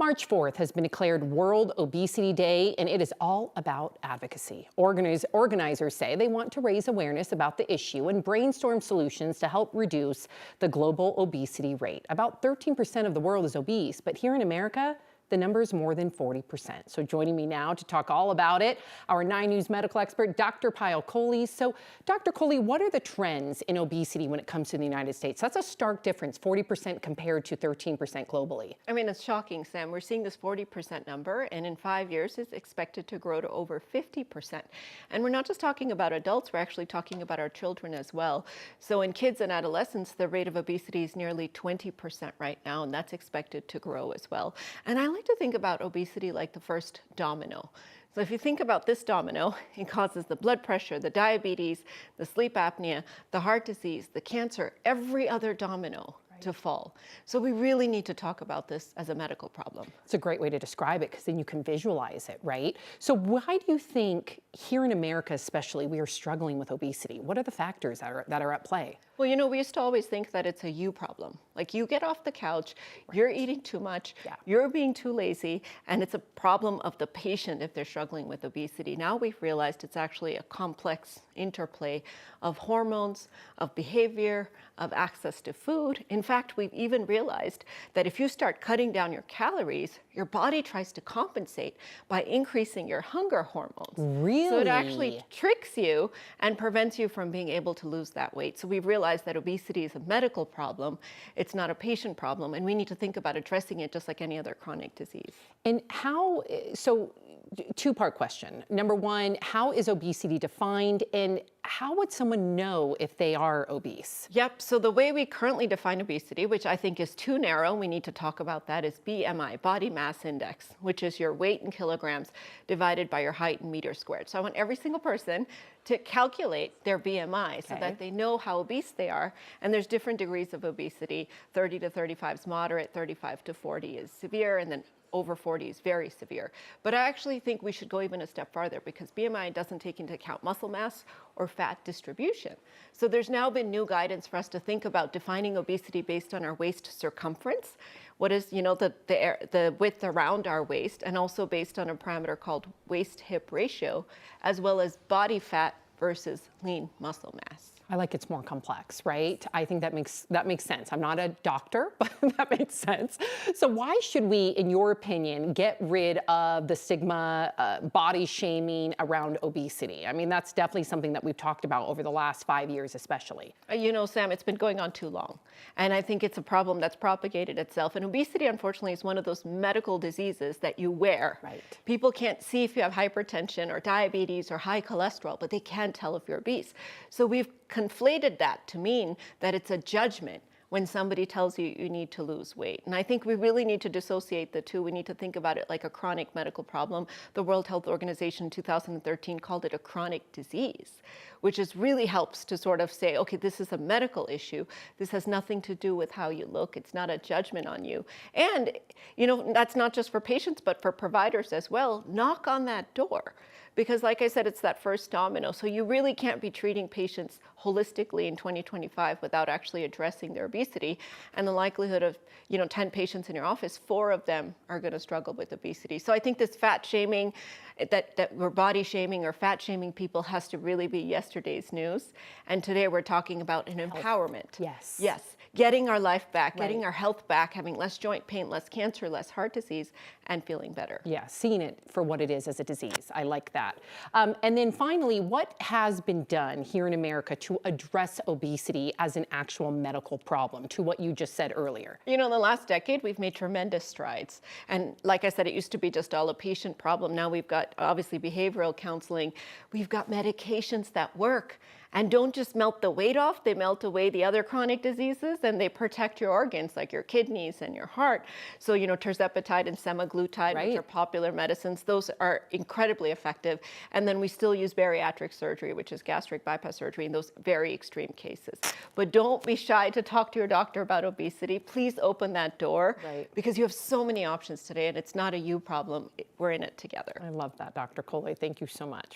March 4th has been declared World Obesity Day, and it is all about advocacy. Organizers say they want to raise awareness about the issue and brainstorm solutions to help reduce the global obesity rate. About 13% of the world is obese, but here in America, the number is more than 40%. So joining me now to talk all about it, our 9 News medical expert, Dr. Payal Kohli. So Dr. Kohli, what are the trends in obesity when it comes to the United States? That's a stark difference, 40% compared to 13% globally. I mean, it's shocking, Sam. We're seeing this 40% number, and in 5 years, it's expected to grow to over 50%. And we're not just talking about adults, we're actually talking about our children as well. So in kids and adolescents, the rate of obesity is nearly 20% right now, and that's expected to grow as well. And I like to think about obesity like the first domino. So if you think about this domino, it causes the blood pressure, the diabetes, the sleep apnea, the heart disease, the cancer, every other domino to fall. So we really need to talk about this as a medical problem. It's a great way to describe it because then you can visualize it, right? So why do you think here in America especially we are struggling with obesity? What are the factors that are at play? Well, you know, we used to always think that it's a you problem. Like you get off the couch, you're eating too much, you're being too lazy, and it's a problem of the patient if they're struggling with obesity. Now we've realized it's actually a complex interplay of hormones, of behavior, of access to food. In fact, we've even realized that if you start cutting down your calories, your body tries to compensate by increasing your hunger hormones. Really? So it actually tricks you and prevents you from being able to lose that weight. So we've realized that obesity is a medical problem. It's not a patient problem, and we need to think about addressing it just like any other chronic disease. And how, so two-part question. Number one, how is obesity defined, and how would someone know if they are obese? Yep, so the way we currently define obesity, which I think is too narrow, we need to talk about that, is BMI, body mass index, which is your weight in kilograms divided by your height in meters squared. So I want every single person to calculate their BMI so that they know how obese they are. And there's different degrees of obesity. 30 to 35 is moderate, 35 to 40 is severe, and then over 40 is very severe. But I actually think we should go even a step farther because BMI doesn't take into account muscle mass or fat distribution. So there's now been new guidance for us to think about defining obesity based on our waist circumference. What is, you know, the width around our waist, and also based on a parameter called waist-hip ratio, as well as body fat versus lean muscle mass. I like it's more complex, right? I think that makes sense. I'm not a doctor, but that makes sense. So why should we, in your opinion, get rid of the stigma, body shaming around obesity? I mean, that's definitely something that we've talked about over the last 5 years, especially. You know, Sam, it's been going on too long. And I think it's a problem that's propagated itself. And obesity, unfortunately, is one of those medical diseases that you wear. Right. People can't see if you have hypertension or diabetes or high cholesterol, but they can tell if you're obese. So we've conflated that to mean that it's a judgment when somebody tells you you need to lose weight. And I think we really need to dissociate the two. We need to think about it like a chronic medical problem. The World Health Organization in 2013 called it a chronic disease, which really helps to sort of say, okay, this is a medical issue. This has nothing to do with how you look. It's not a judgment on you. And, you know, that's not just for patients, but for providers as well. Knock on that door. Because like I said, it's that first domino. So you really can't be treating patients holistically in 2025 without actually addressing their obesity. And the likelihood of, you know, 10 patients in your office, 4 of them are going to struggle with obesity. So I think this fat shaming, that we're body shaming or fat shaming people has to really be yesterday's news. And today we're talking about an empowerment. Yes. Yes. Getting our life back, getting our health back, having less joint pain, less cancer, less heart disease, and feeling better. Yeah, seeing it for what it is as a disease. I like that. And then finally, what has been done here in America to address obesity as an actual medical problem, to what you just said earlier? You know, in the last decade, we've made tremendous strides. And like I said, it used to be just all a patient problem. Now we've got, obviously, behavioral counseling. We've got medications that work and don't just melt the weight off, they melt away the other chronic diseases, and they protect your organs like your kidneys and your heart. So, you know, tirzepatide and semaglutide, which are popular medicines, those are incredibly effective. And then we still use bariatric surgery, which is gastric bypass surgery in those very extreme cases. But don't be shy to talk to your doctor about obesity. Please open that door because you have so many options today, and it's not a you problem. We're in it together. I love that, Dr. Kohli. Thank you so much.